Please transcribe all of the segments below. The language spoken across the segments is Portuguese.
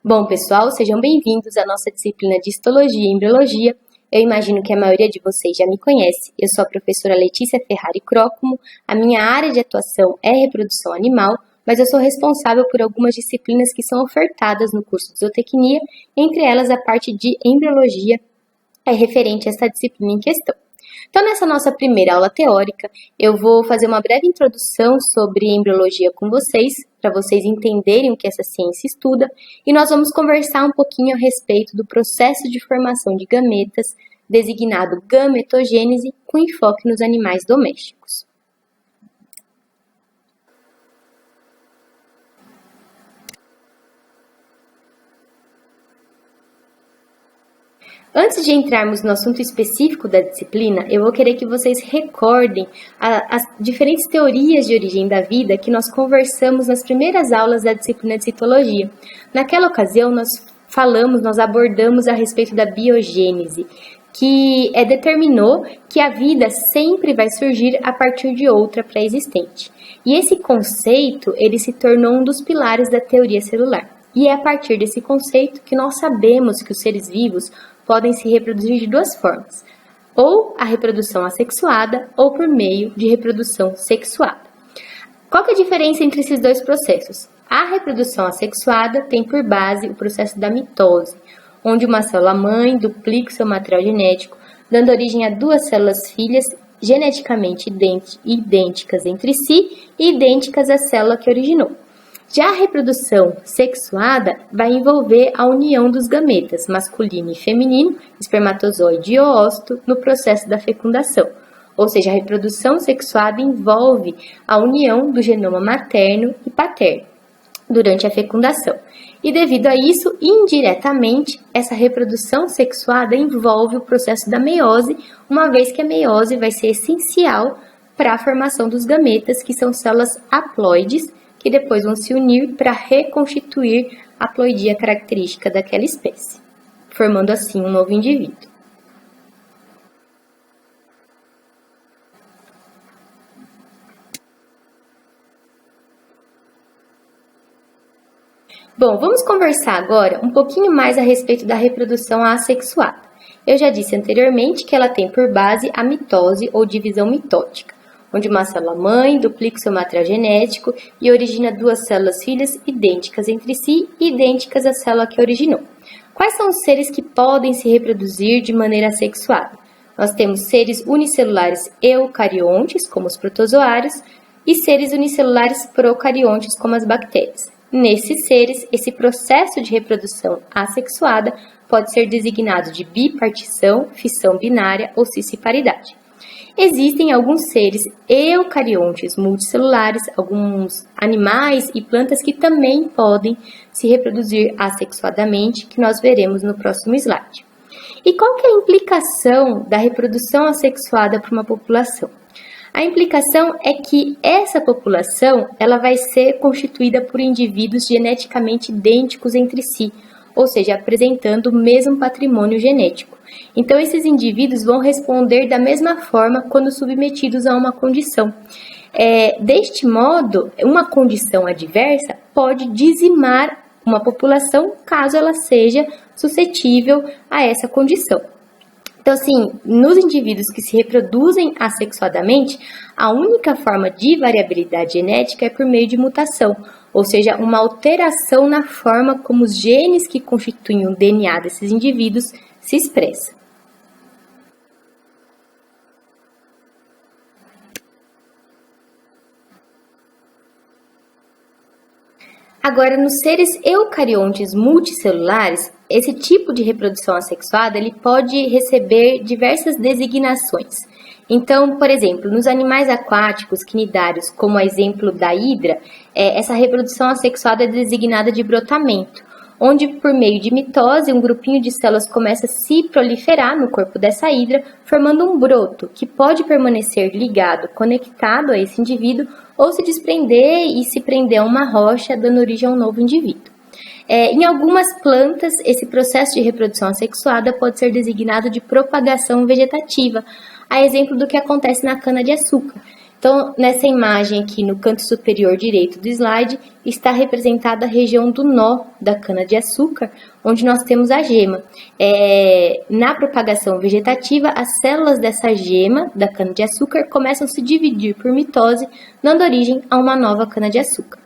Bom, pessoal, sejam bem-vindos à nossa disciplina de Histologia e Embriologia. Eu imagino que a maioria de vocês já me conhece. Eu sou a professora Letícia Ferrari Crócumo. A minha área de atuação é reprodução animal, mas eu sou responsável por algumas disciplinas que são ofertadas no curso de zootecnia, entre elas a parte de embriologia é referente a essa disciplina em questão. Então, nessa nossa primeira aula teórica, eu vou fazer uma breve introdução sobre embriologia com vocês, para vocês entenderem o que essa ciência estuda, e nós vamos conversar um pouquinho a respeito do processo de formação de gametas, designado gametogênese, com enfoque nos animais domésticos. Antes de entrarmos no assunto específico da disciplina, eu vou querer que vocês recordem as diferentes teorias de origem da vida que nós conversamos nas primeiras aulas da disciplina de citologia. Naquela ocasião, nós abordamos a respeito da biogênese, que determinou que a vida sempre vai surgir a partir de outra pré-existente. E esse conceito, ele se tornou um dos pilares da teoria celular. E é a partir desse conceito que nós sabemos que os seres vivos podem se reproduzir de duas formas, ou a reprodução assexuada ou por meio de reprodução sexuada. Qual que é a diferença entre esses dois processos? A reprodução assexuada tem por base o processo da mitose, onde uma célula-mãe duplica seu material genético, dando origem a duas células filhas geneticamente idênticas entre si e idênticas à célula que originou. Já a reprodução sexuada vai envolver a união dos gametas, masculino e feminino, espermatozoide e oócito, no processo da fecundação. Ou seja, a reprodução sexuada envolve a união do genoma materno e paterno durante a fecundação. E devido a isso, indiretamente, essa reprodução sexuada envolve o processo da meiose, uma vez que a meiose vai ser essencial para a formação dos gametas, que são células haploides, que depois vão se unir para reconstituir a haploidia característica daquela espécie, formando assim um novo indivíduo. Bom, vamos conversar agora um pouquinho mais a respeito da reprodução assexuada. Eu já disse anteriormente que ela tem por base a mitose ou divisão mitótica, onde uma célula-mãe duplica seu material genético e origina duas células filhas idênticas entre si e idênticas à célula que originou. Quais são os seres que podem se reproduzir de maneira assexuada? Nós temos seres unicelulares eucariontes, como os protozoários, e seres unicelulares procariontes, como as bactérias. Nesses seres, esse processo de reprodução assexuada pode ser designado de bipartição, fissão binária ou cisciparidade. Existem alguns seres eucariontes multicelulares, alguns animais e plantas que também podem se reproduzir assexuadamente, que nós veremos no próximo slide. E qual que é a implicação da reprodução assexuada para uma população? A implicação é que essa população ela vai ser constituída por indivíduos geneticamente idênticos entre si, ou seja, apresentando o mesmo patrimônio genético. Então, esses indivíduos vão responder da mesma forma quando submetidos a uma condição. Deste modo, uma condição adversa pode dizimar uma população caso ela seja suscetível a essa condição. Então, assim, nos indivíduos que se reproduzem assexuadamente, a única forma de variabilidade genética é por meio de mutação, ou seja, uma alteração na forma como os genes que constituem o DNA desses indivíduos se expressam. Agora, nos seres eucariontes multicelulares, esse tipo de reprodução assexuada ele pode receber diversas designações. Então, por exemplo, nos animais aquáticos quinidários, como o exemplo da hidra, essa reprodução assexuada é designada de brotamento, onde por meio de mitose um grupinho de células começa a se proliferar no corpo dessa hidra, formando um broto que pode permanecer ligado, conectado a esse indivíduo, ou se desprender e se prender a uma rocha, dando origem a um novo indivíduo. Em algumas plantas, esse processo de reprodução assexuada pode ser designado de propagação vegetativa, a exemplo do que acontece na cana-de-açúcar, Então, nessa imagem aqui no canto superior direito do slide, está representada a região do nó da cana-de-açúcar, onde nós temos a gema. Na propagação vegetativa, as células dessa gema da cana-de-açúcar começam a se dividir por mitose, dando origem a uma nova cana-de-açúcar.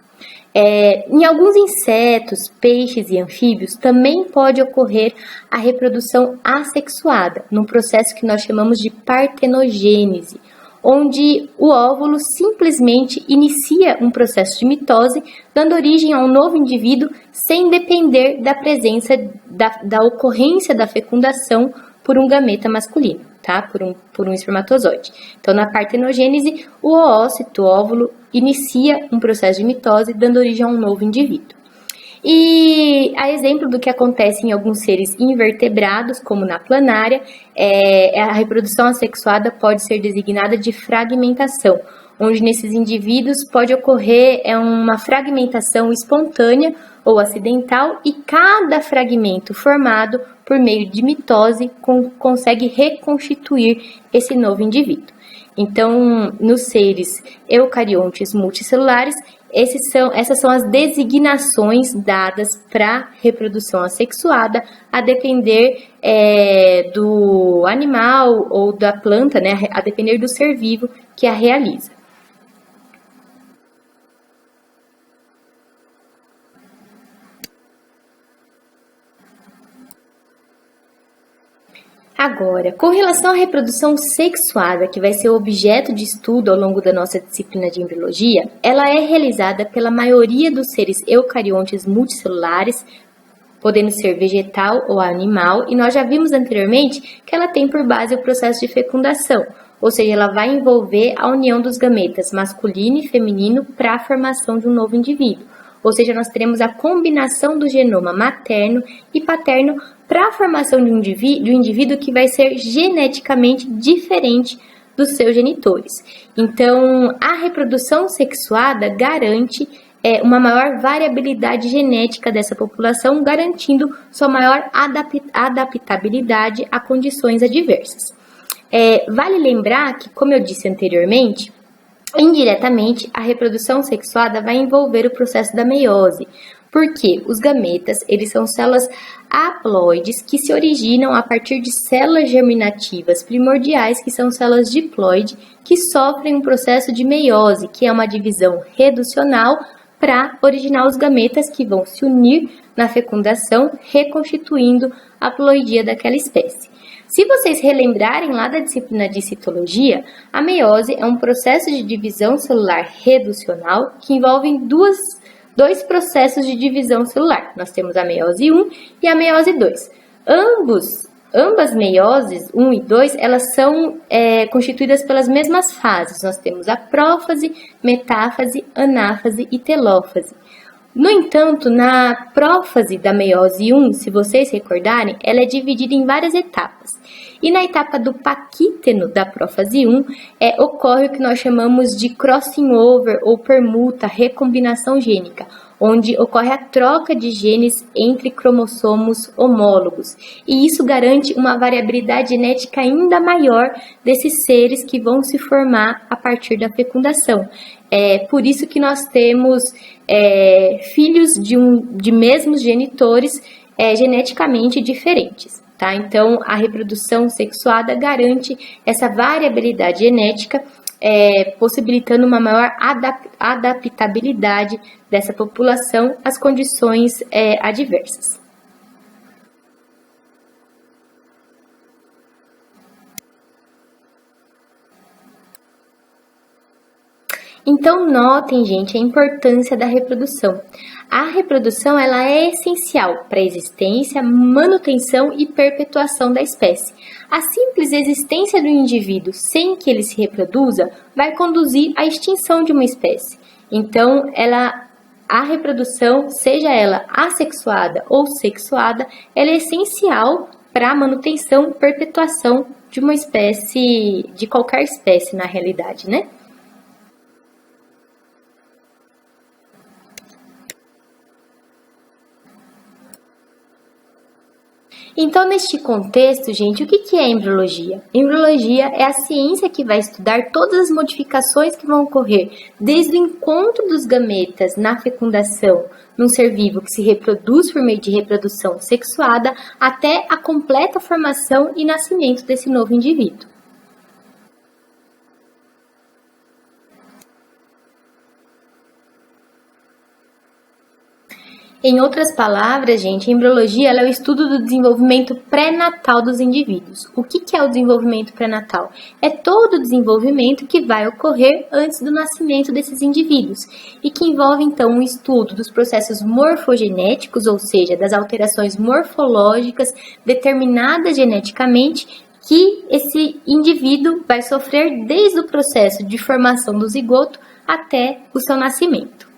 Em alguns insetos, peixes e anfíbios, também pode ocorrer a reprodução assexuada, num processo que nós chamamos de partenogênese, onde o óvulo simplesmente inicia um processo de mitose, dando origem a um novo indivíduo sem depender da presença da ocorrência da fecundação por um gameta masculino, tá? Por um espermatozoide. Então, na partenogênese, o oócito, o óvulo, inicia um processo de mitose, dando origem a um novo indivíduo. E a exemplo do que acontece em alguns seres invertebrados, como na planária, a reprodução assexuada pode ser designada de fragmentação, onde nesses indivíduos pode ocorrer uma fragmentação espontânea ou acidental e cada fragmento formado por meio de mitose consegue reconstituir esse novo indivíduo. Então, nos seres eucariontes multicelulares, essas são as designações dadas para reprodução assexuada, a depender do animal ou da planta, né, a depender do ser vivo que a realiza. Agora, com relação à reprodução sexuada, que vai ser o objeto de estudo ao longo da nossa disciplina de embriologia, ela é realizada pela maioria dos seres eucariontes multicelulares, podendo ser vegetal ou animal, e nós já vimos anteriormente que ela tem por base o processo de fecundação, ou seja, ela vai envolver a união dos gametas masculino e feminino para a formação de um novo indivíduo. Ou seja, nós teremos a combinação do genoma materno e paterno para a formação de um indivíduo que vai ser geneticamente diferente dos seus genitores. Então, a reprodução sexuada garante uma maior variabilidade genética dessa população, garantindo sua maior adaptabilidade a condições adversas. Vale lembrar que, como eu disse anteriormente, indiretamente, a reprodução sexuada vai envolver o processo da meiose, porque os gametas, eles são células haploides que se originam a partir de células germinativas primordiais, que são células diploide, que sofrem um processo de meiose, que é uma divisão reducional para originar os gametas que vão se unir na fecundação, reconstituindo a ploidia daquela espécie. Se vocês relembrarem lá da disciplina de citologia, a meiose é um processo de divisão celular reducional que envolve dois processos de divisão celular. Nós temos a meiose 1 e a meiose 2. Ambas meioses, 1 e 2, elas são constituídas pelas mesmas fases. Nós temos a prófase, metáfase, anáfase e telófase. No entanto, na prófase da meiose 1, se vocês recordarem, ela é dividida em várias etapas. E na etapa do paquíteno da prófase 1, ocorre o que nós chamamos de crossing over ou permuta, recombinação gênica, onde ocorre a troca de genes entre cromossomos homólogos. E isso garante uma variabilidade genética ainda maior desses seres que vão se formar a partir da fecundação. Por isso que nós temos filhos de mesmos genitores geneticamente diferentes. Tá? Então, a reprodução sexuada garante essa variabilidade genética, possibilitando uma maior adaptabilidade dessa população às condições adversas. Então, notem, gente, a importância da reprodução. A reprodução ela é essencial para a existência, manutenção e perpetuação da espécie. A simples existência do indivíduo sem que ele se reproduza vai conduzir à extinção de uma espécie. Então, a reprodução, seja ela assexuada ou sexuada, ela é essencial para a manutenção e perpetuação de uma espécie, de qualquer espécie na realidade, né? Então, neste contexto, gente, o que é embriologia? Embriologia é a ciência que vai estudar todas as modificações que vão ocorrer desde o encontro dos gametas na fecundação num ser vivo que se reproduz por meio de reprodução sexuada até a completa formação e nascimento desse novo indivíduo. Em outras palavras, gente, a embriologia é o estudo do desenvolvimento pré-natal dos indivíduos. O que é o desenvolvimento pré-natal? É todo o desenvolvimento que vai ocorrer antes do nascimento desses indivíduos e que envolve, então, um estudo dos processos morfogenéticos, ou seja, das alterações morfológicas determinadas geneticamente que esse indivíduo vai sofrer desde o processo de formação do zigoto até o seu nascimento.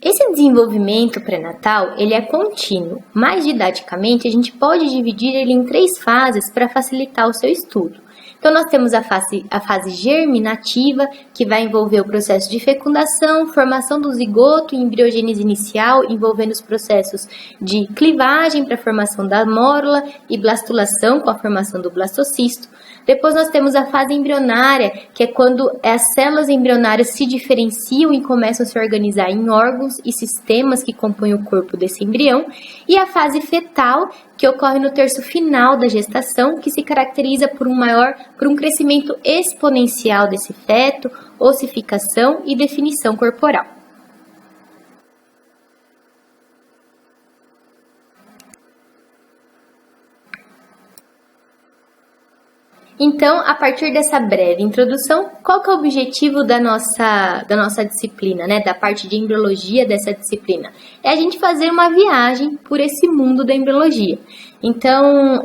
Esse desenvolvimento pré-natal, ele é contínuo, mas didaticamente a gente pode dividir ele em 3 fases para facilitar o seu estudo. Então, nós temos a fase germinativa, que vai envolver o processo de fecundação, formação do zigoto e embriogênese inicial, envolvendo os processos de clivagem para a formação da mórula e blastulação com a formação do blastocisto. Depois nós temos a fase embrionária, que é quando as células embrionárias se diferenciam e começam a se organizar em órgãos e sistemas que compõem o corpo desse embrião. E a fase fetal, que ocorre no terço final da gestação, que se caracteriza por um crescimento exponencial desse feto, ossificação e definição corporal. Então, a partir dessa breve introdução, qual que é o objetivo da nossa disciplina, né? Da parte de embriologia dessa disciplina? É a gente fazer uma viagem por esse mundo da embriologia. Então,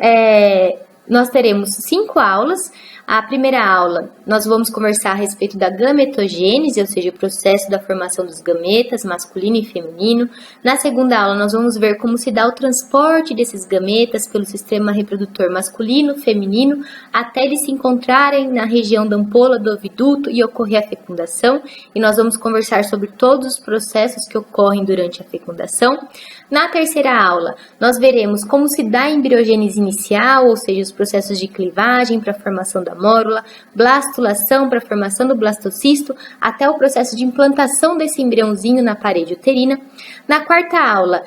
nós teremos 5 aulas. A primeira aula, nós vamos conversar a respeito da gametogênese, ou seja, o processo da formação dos gametas, masculino e feminino. Na segunda aula, nós vamos ver como se dá o transporte desses gametas pelo sistema reprodutor masculino, feminino, até eles se encontrarem na região da ampola do oviduto e ocorrer a fecundação. E nós vamos conversar sobre todos os processos que ocorrem durante a fecundação. Na terceira aula, nós veremos como se dá a embriogênese inicial, ou seja, os processos de clivagem para a formação da mórula, blastulação para a formação do blastocisto, até o processo de implantação desse embriãozinho na parede uterina. Na quarta aula,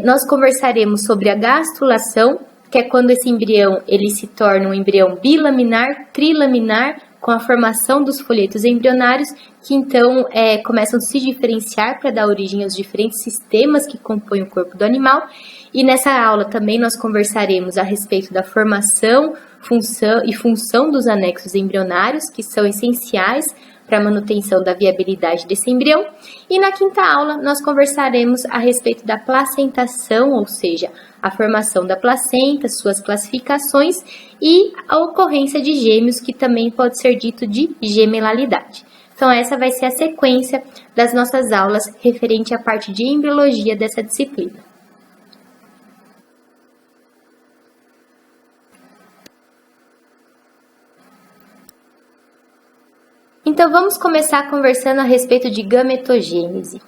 nós conversaremos sobre a gastrulação, que é quando esse embrião ele se torna um embrião bilaminar, trilaminar, com a formação dos folhetos embrionários, que então começam a se diferenciar para dar origem aos diferentes sistemas que compõem o corpo do animal. E nessa aula também nós conversaremos a respeito da formação, função dos anexos embrionários, que são essenciais para a manutenção da viabilidade desse embrião. E na quinta aula nós conversaremos a respeito da placentação, ou seja, a formação da placenta, suas classificações e a ocorrência de gêmeos, que também pode ser dito de gemelalidade. Então essa vai ser a sequência das nossas aulas referente à parte de embriologia dessa disciplina. Então, vamos começar conversando a respeito de gametogênese.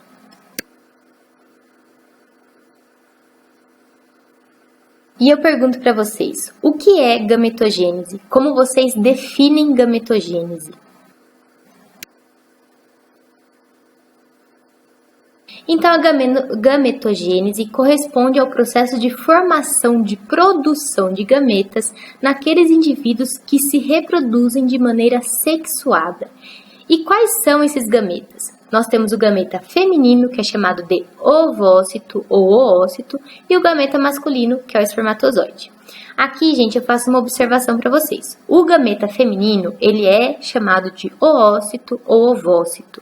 E eu pergunto para vocês, o que é gametogênese? Como vocês definem gametogênese? Então, a gametogênese corresponde ao processo de formação de produção de gametas naqueles indivíduos que se reproduzem de maneira sexuada. E quais são esses gametas? Nós temos o gameta feminino, que é chamado de ovócito ou oócito, e o gameta masculino, que é o espermatozoide. Aqui, gente, eu faço uma observação para vocês. O gameta feminino, ele é chamado de oócito ou ovócito.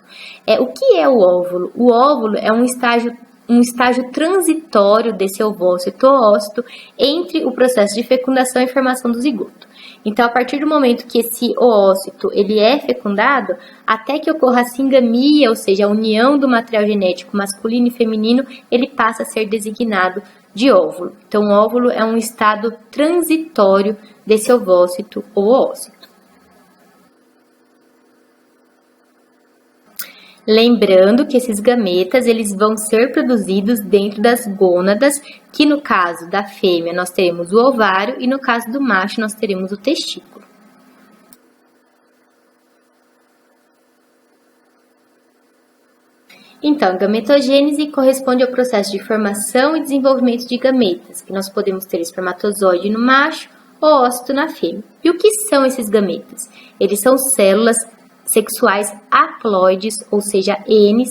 O que é o óvulo? O óvulo é um estágio transitório desse ovócito ou ócito entre o processo de fecundação e formação do zigoto. Então, a partir do momento que esse oócito ele é fecundado, até que ocorra a singamia, ou seja, a união do material genético masculino e feminino, ele passa a ser designado de óvulo. Então, o óvulo é um estado transitório desse ovócito ou oócito. Lembrando que esses gametas, eles vão ser produzidos dentro das gônadas, que no caso da fêmea nós teremos o ovário e no caso do macho nós teremos o testículo. Então, a gametogênese corresponde ao processo de formação e desenvolvimento de gametas, que nós podemos ter espermatozoide no macho ou ócito na fêmea. E o que são esses gametas? Eles são células sexuais haploides, ou seja, N,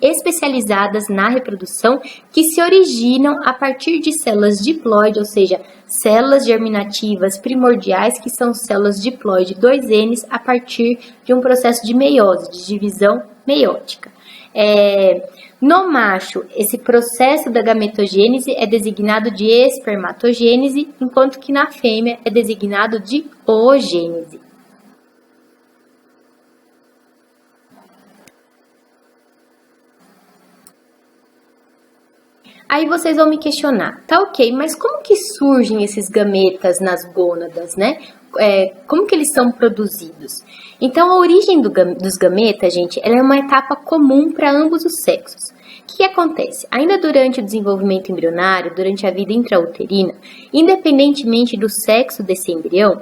especializadas na reprodução, que se originam a partir de células diploide, ou seja, células germinativas primordiais, que são células diploide 2N, a partir de um processo de meiose, de divisão meiótica. No macho, esse processo da gametogênese é designado de espermatogênese, enquanto que na fêmea é designado de oogênese. Aí vocês vão me questionar, tá ok, mas como que surgem esses gametas nas gônadas, né? Como que eles são produzidos? Então, a origem dos gametas, gente, ela é uma etapa comum para ambos os sexos. O que acontece? Ainda durante o desenvolvimento embrionário, durante a vida intrauterina, independentemente do sexo desse embrião,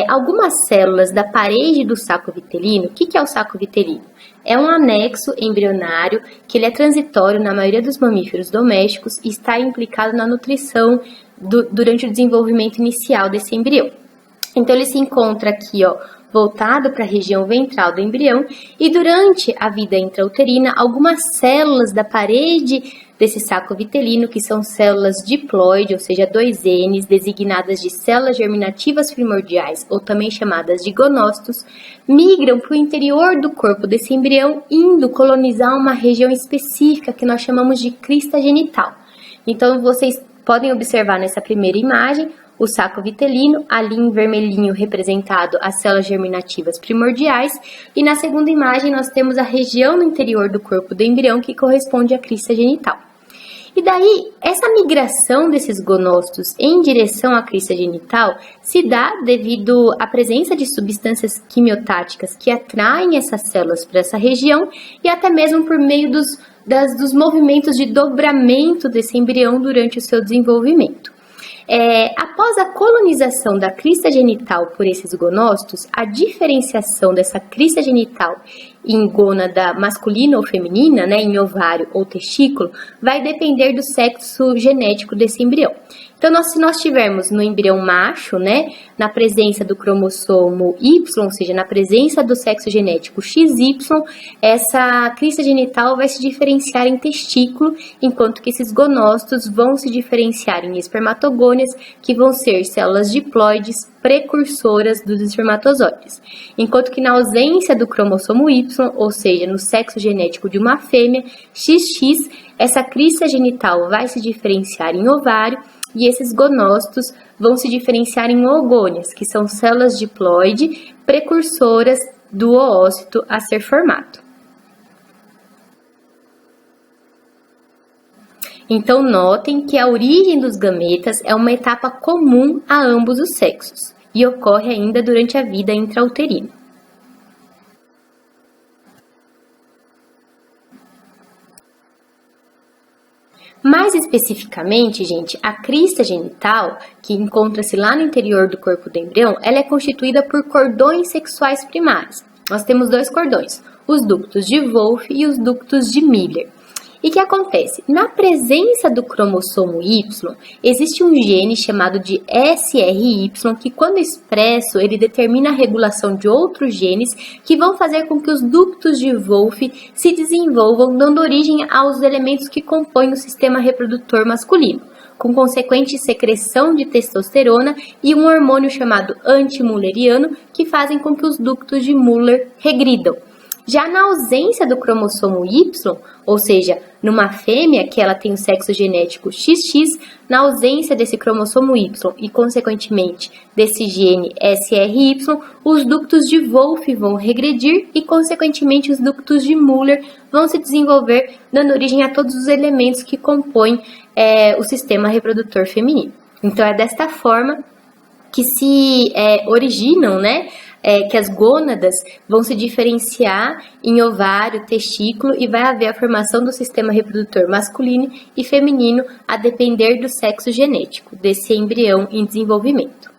algumas células da parede do saco vitelino, o que é o saco vitelino? É um anexo embrionário que ele é transitório na maioria dos mamíferos domésticos e está implicado na nutrição durante o desenvolvimento inicial desse embrião. Então, ele se encontra aqui, ó, voltado para a região ventral do embrião e durante a vida intrauterina, algumas células da parede desse saco vitelino, que são células diploide, ou seja, 2N, designadas de células germinativas primordiais, ou também chamadas de gonócitos, migram para o interior do corpo desse embrião, indo colonizar uma região específica que nós chamamos de crista genital. Então, vocês podem observar nessa primeira imagem o saco vitelino, ali em vermelhinho representado as células germinativas primordiais, e na segunda imagem nós temos a região no interior do corpo do embrião que corresponde à crista genital. E daí, essa migração desses gonócitos em direção à crista genital se dá devido à presença de substâncias quimiotáticas que atraem essas células para essa região e até mesmo por meio dos movimentos de dobramento desse embrião durante o seu desenvolvimento. Após a colonização da crista genital por esses gonócitos, a diferenciação dessa crista genital em gônada masculina ou feminina, né, em ovário ou testículo, vai depender do sexo genético desse embrião. Então, se nós tivermos no embrião macho, né, na presença do cromossomo Y, ou seja, na presença do sexo genético XY, essa crista genital vai se diferenciar em testículo, enquanto que esses gonócitos vão se diferenciar em espermatogônias, que vão ser células diploides precursoras dos espermatozoides. Enquanto que na ausência do cromossomo Y, ou seja, no sexo genético de uma fêmea, XX, essa crista genital vai se diferenciar em ovário, e esses gonócitos vão se diferenciar em oogônias, que são células diploide precursoras do oócito a ser formado. Então, notem que a origem dos gametas é uma etapa comum a ambos os sexos e ocorre ainda durante a vida intrauterina. Mais especificamente, gente, a crista genital, que encontra-se lá no interior do corpo do embrião, ela é constituída por cordões sexuais primários. Nós temos dois cordões, os ductos de Wolff e os ductos de Miller. E o que acontece? Na presença do cromossomo Y, existe um gene chamado de SRY, que quando expresso, ele determina a regulação de outros genes que vão fazer com que os ductos de Wolff se desenvolvam, dando origem aos elementos que compõem o sistema reprodutor masculino, com consequente secreção de testosterona e um hormônio chamado anti-mulleriano, que fazem com que os ductos de Muller regridam. Já na ausência do cromossomo Y, ou seja, numa fêmea que ela tem o sexo genético XX, na ausência desse cromossomo Y e, consequentemente, desse gene SRY, os ductos de Wolff vão regredir e, consequentemente, os ductos de Muller vão se desenvolver, dando origem a todos os elementos que compõem o sistema reprodutor feminino. Então, é desta forma que se originam, né, que as gônadas vão se diferenciar em ovário, testículo e vai haver a formação do sistema reprodutor masculino e feminino a depender do sexo genético desse embrião em desenvolvimento.